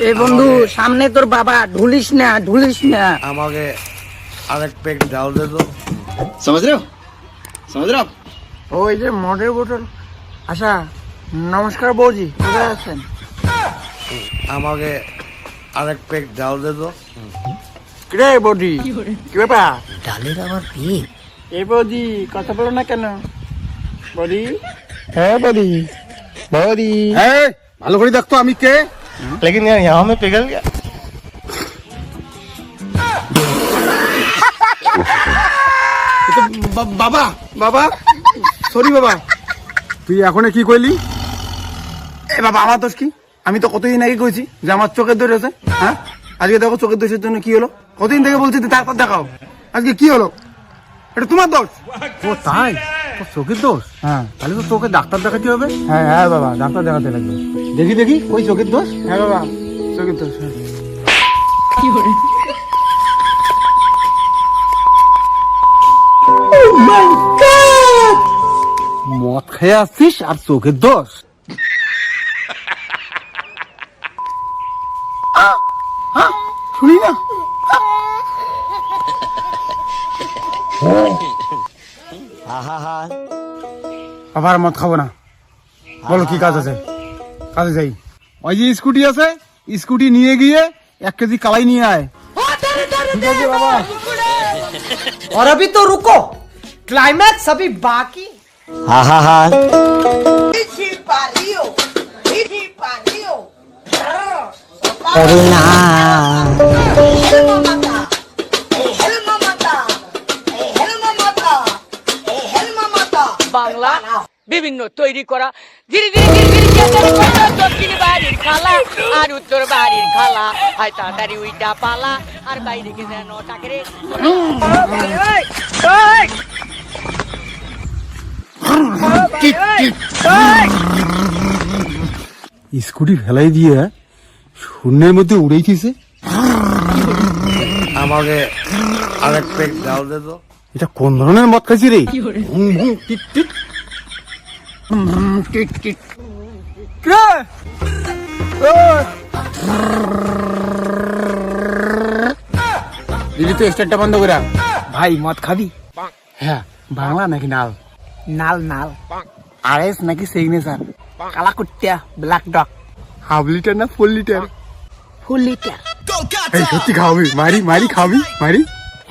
এ বন্ধু সামনে তোর বাবা, ঢুলিস না ঢুলিস না। আমাকে আরেক পেক ডাল দে তো। समझ रहे हो समझ रहे हो आप? ওই যে মদের বোতল। আচ্ছা নমস্কার বৌজি, কোথায় আছেন? আমাকে আরেক পেক ডাল দে তো। কিরে বৌদি, কি ব্যাপার? ডালের আবার পেট। এ বৌদি কথা বলো না কেন? বৌদি, है बड़ी बड़ी है ভালো করে দেখতো আমি কে लेकिन यार यहाँ में पिघल गया বাবা বাবা সরি বাবা তুই এখন কি কইলি? এ বাবা আমার দোষ কি? আমি তো কতদিন আগে কইছি যে আমার চোখের দোষ আছে। হ্যাঁ আজকে দেখো চোখের দোষের জন্য কি হলো। কতদিন থেকে বলছি তারপর দেখাও, আজকে কি হলো? এটা তোমার দোষ। ও তাই? তোর চোখের দোষ? হ্যাঁ তাহলে তো তোকে ডাক্তার দেখাতে হবে। হ্যাঁ হ্যাঁ বাবা ডাক্তার দেখাতে লাগবে। দেখি দেখি ওই চোখের দোষ। হ্যাঁ বাবা চোখের দোষ। মদ খেয়ে আসছিস আর চোখের দোষ? শুনি না আবার মদ খাবো না। বলো কি কাজ আছে? কাজে যাই। ওই যে স্কুটি আছে, স্কুটি নিয়ে গিয়ে 1 কেজি কালাই নিয়ে আয়। ঠিক আছে বাবা। और अभी तो रुको, क्लाइमैक्स अभी बाकी। अरे ना বাংলা বিভিন্ন তৈরি করা ধীরে ধীরে ধীরে ধীরে দক্ষিণ বাড়ির খালা আর উত্তর বাড়ির খালা হয় তাড়াতাড়ি উইটা পালা আর বাইরে কে যেন টাকরে স্কুটি ফেলাই দিয়ে শূন্যের মধ্যে উড়েইছে। আমাকে আরেক পেক ডাল দে তো। এটা কোন ধরনের মদ খাইছি রে? ভুং ভুং টিট টিট টিট টিট। কে? দিদি তো স্টারটা বন্ধ করে। ভাই মদ খাবি? হ্যাঁ বাংলা নাকি নাল? নাল নাল। আরএস নাকি সিগনেচার? কালা কুত্তা, ব্ল্যাক ডগ। হাফ লিটার না ফুল লিটার? ফুল লিটার। এই সত্যি খাওয়াবি? মারি মারি খাবি মারি?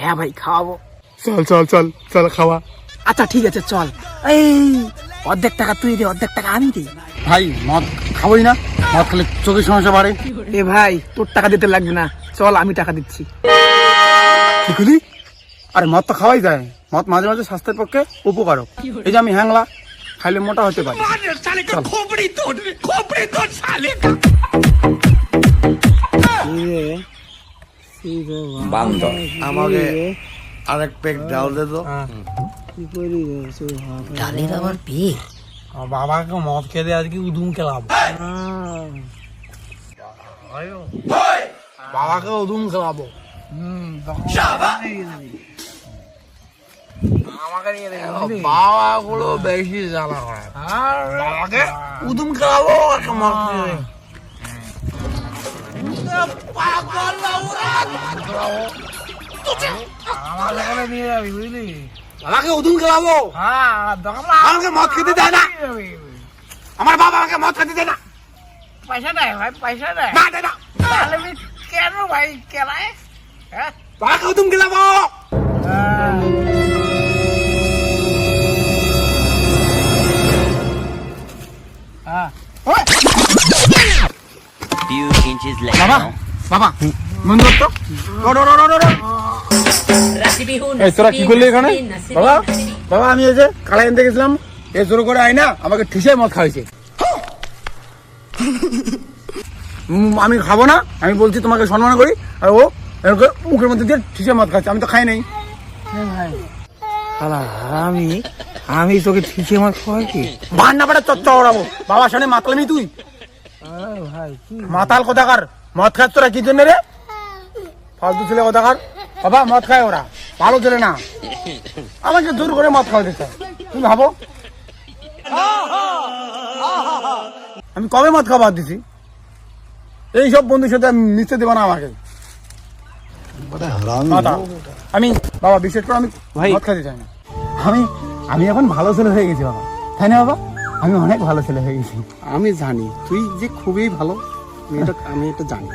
হ্যাঁ ভাই খাওয়াবো। চল চল চল চল খাওয়া। আচ্ছা ঠিক আছে চল। এই অর্ধেক টাকা তুই দে, অর্ধেক টাকা আমি দিই। ভাই মদ খাবোই না, মদ খেলে চোখের সমস্যা বাড়ে। এ ভাই তোর টাকা দিতে লাগবে না, চল আমি টাকা দিচ্ছি। কি করলি? আরে মদ তো খাওয়াই যায়, মদ মাঝে মাঝে স্বাস্থ্যের পক্ষে উপকারক। এই যে আমি হ্যাংলা, খাইলে মোটা হতে পারি। আমাকে আরেক পেক ডাল দে তো। ডালের আবার পেট। বাবাকে মদ খেতে আজকে উদুম খেলাবো। বাবাকে উদুম খেলাবো। বাবা গুলো বেশি জ্বালা করে। বাবাকে উদুম খেলাবো মদ খেয়ে। আমাকে উদুম খেলাবো? আমাকে মদ খেতে দেয় না। আমার বাবা আমাকে মদ খেতে দেয় না। পয়সা দেয় ভাই, পয়সা দেয় না দেয় না। তাহলে কেন ভাই কেলায়? বাবাকে উদুম খেলাবো। Few inches বাবা later. বাবা বন্ধু তো এই তোরা কি করলি এখানে? বাবা বাবা আমি এই যে কালাই আনতে গেছিলাম, এ জোর করে আয় না আমাকে ঠিসে মদ খাওয়াইছে। আমি খাবো না, আমি বলছি তোমাকে সম্মান করি, আর ও এরকম মুখের মধ্যে দিয়ে ঠিসে মদ খাচ্ছে। আমি তো খাই নাই। আমি তোকে ঠিকই মদ খাওয়াই কি? বান্না পাটা চচ্চা ওড়াবো। বাবার সামনে মাতালমি তুই? মাতাল কোথাকার? মদ খাচ্ছ তোরা কি জন্য রে? ফালতু ছেলে কোথাকার। বাবা মদ খায় ওরা, ভালো ছেলে না। আমাকে জোর করে মদ খাওয়াতে চায়। তুমি ভাবো আমি কবে মদ খাওয়া বাদ দিছি? এইসব বন্ধুর সাথে মিশতে দেবো না আমাকে দাদা, আমি বাবা বিশেষ করে আমি মদ খেতে চাই না। আমি এখন ভালো ছেলে হয়ে গেছি বাবা, তাই না বাবা? আমি অনেক ভালো ছেলে হয়ে গেছি। আমি জানি তুই যে খুবই ভালো, আমি এটা জানি।